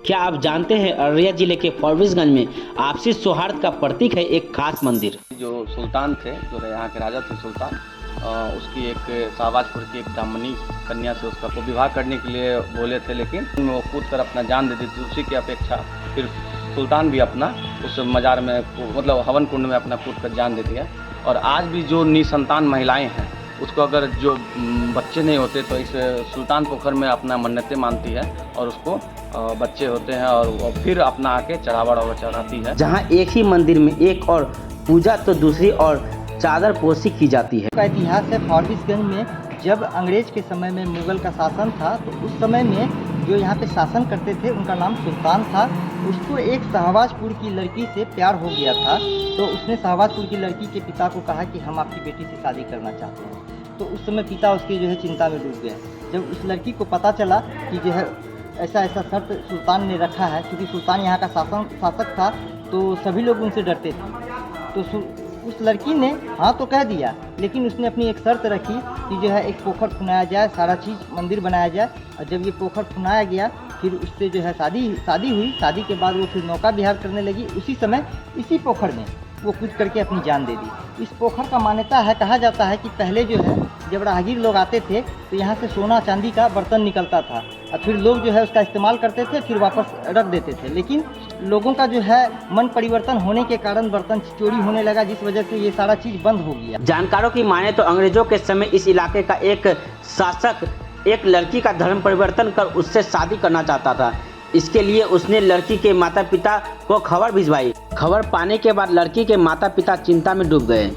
क्या आप जानते हैं अररिया जिले के फॉरबिसगंज में आपसी सौहार्द का प्रतीक है एक खास मंदिर। जो सुल्तान थे, जो यहाँ के राजा थे सुल्तान, उसकी एक शाहबाजपुर की एक ब्राह्मणी कन्या से उसका को विवाह करने के लिए बोले थे, लेकिन वो कूद कर अपना जान दे दी थी। उसी की अपेक्षा फिर सुल्तान भी अपना उस मजार में मतलब हवन कुंड में अपना कूद कर जान दे दिया। और आज भी जो निसंतान महिलाएं हैं उसको अगर जो बच्चे नहीं होते तो इस सुल्तान पोखर में अपना मन्नतें मानती है और उसको बच्चे होते हैं और वो फिर अपना आके चढ़ावा चढ़ाती है। जहां एक ही मंदिर में एक और पूजा तो दूसरी और चादर पोशी की जाती है। का इतिहास है फॉरबिसगंज में जब अंग्रेज के समय में मुगल का शासन था तो उस समय में जो यहाँ पे शासन करते थे उनका नाम सुल्तान था। उसको एक शाहबाजपुर की लड़की से प्यार हो गया था, तो उसने शाहबाजपुर की लड़की के पिता को कहा कि हम आपकी बेटी से शादी करना चाहते हैं। तो उस समय पिता उसके जो है चिंता में डूब गए। जब उस लड़की को पता चला कि जो है ऐसा शर्त सुल्तान ने रखा है, क्योंकि सुल्तान यहाँ का शासक था तो सभी लोग उनसे डरते थे, तो उस लड़की ने हाँ तो कह दिया, लेकिन उसने अपनी एक शर्त रखी कि जो है एक पोखर खुनाया जाए, सारा चीज़ मंदिर बनाया जाए। और जब ये पोखर खुनाया गया फिर उससे जो है शादी हुई। शादी के बाद वो फिर नौका विहार करने लगी। उसी समय इसी पोखर में वो कूद करके अपनी जान दे दी। इस पोखर का मान्यता है, कहा जाता है कि पहले जो है जब राहगीर लोग आते थे तो यहाँ से सोना चांदी का बर्तन निकलता था और फिर लोग जो है उसका इस्तेमाल करते थे, फिर वापस रख देते थे। लेकिन लोगों का जो है मन परिवर्तन होने के कारण बर्तन चोरी होने लगा, जिस वजह से ये सारा चीज़ बंद हो गया। जानकारों की माने तो अंग्रेजों के समय इस इलाके का एक शासक एक लड़की का धर्म परिवर्तन कर उससे शादी करना चाहता था। इसके लिए उसने लड़की के माता पिता को खबर भिजवाई। खबर पाने के बाद लड़की के माता पिता चिंता में डूब गए।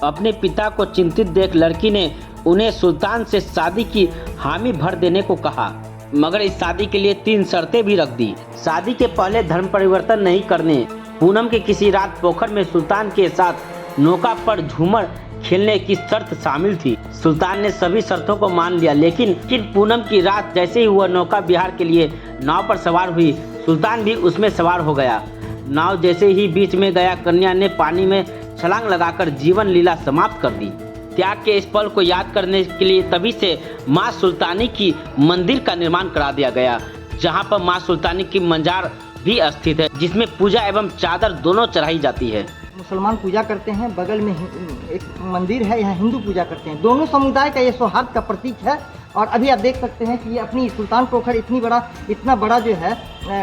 अपने पिता को चिंतित देख लड़की ने उन्हें सुल्तान से शादी की हामी भर देने को कहा, मगर इस शादी के लिए 3 शर्तें भी रख दी। शादी के पहले धर्म परिवर्तन नहीं करने, पूनम की किसी रात पोखर में सुल्तान के साथ नौका पर झूमर खेलने की शर्त शामिल थी। सुल्तान ने सभी शर्तों को मान लिया, लेकिन पूनम की रात जैसे ही वह नौका विहार के लिए नाव पर सवार हुई, सुल्तान भी उसमें सवार हो गया। नाव जैसे ही बीच में गया, कन्या ने पानी में छलांग लगाकर जीवन लीला समाप्त कर दी। त्याग के इस पल को याद करने के लिए तभी से माँ सुल्तानी की मंदिर का निर्माण करा दिया गया, जहाँ पर माँ सुल्तानी की मजार भी स्थित है, जिसमें पूजा एवं चादर दोनों चढ़ाई जाती है। मुसलमान पूजा करते हैं, बगल में एक मंदिर है, यहाँ हिंदू पूजा करते हैं। दोनों समुदाय का ये सौहार्द का प्रतीक है। और अभी आप देख सकते हैं कि ये अपनी सुल्तान पोखर इतना बड़ा जो है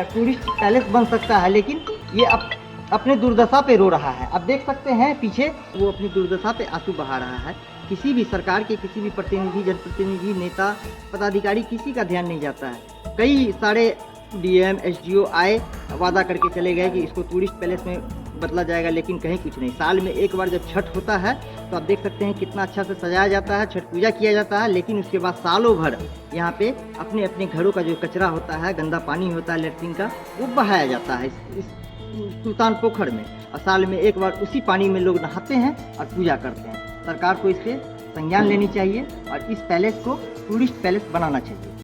टूरिस्ट पैलेस बन सकता है, लेकिन ये अपने दुर्दशा पे रो रहा है। आप देख सकते हैं पीछे वो अपनी दुर्दशा पे आंसू बहा रहा है। किसी भी सरकार के किसी भी प्रतिनिधि, जनप्रतिनिधि, नेता, पदाधिकारी किसी का ध्यान नहीं जाता है। कई सारे डीएम, एसडीओ आए, वादा करके चले गए कि इसको टूरिस्ट पैलेस में बदला जाएगा, लेकिन कहीं कुछ नहीं। साल में एक बार जब छठ होता है तो आप देख सकते हैं कितना अच्छा से सजाया जाता है, छठ पूजा किया जाता है, लेकिन उसके बाद सालों भर यहाँ पे अपने अपने घरों का जो कचरा होता है, गंदा पानी होता है लेट्रिन का, वो बहाया जाता है इस सुल्तान पोखर में। और साल में एक बार उसी पानी में लोग नहाते हैं और पूजा करते हैं। सरकार को इससे संज्ञान लेनी चाहिए और इस पैलेस को टूरिस्ट पैलेस बनाना चाहिए।